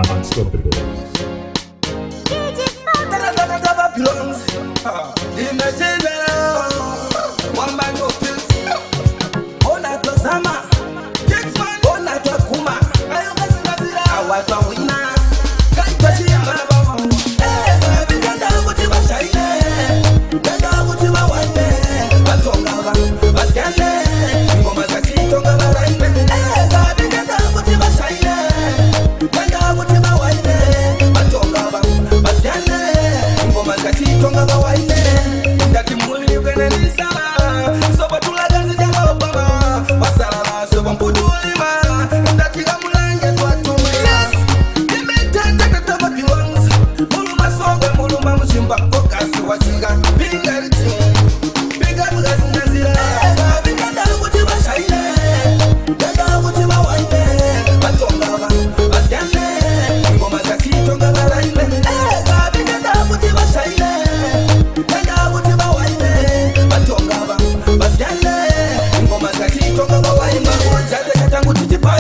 Unstoppable. One night was Sama, 6 months, one night was Kuma. I was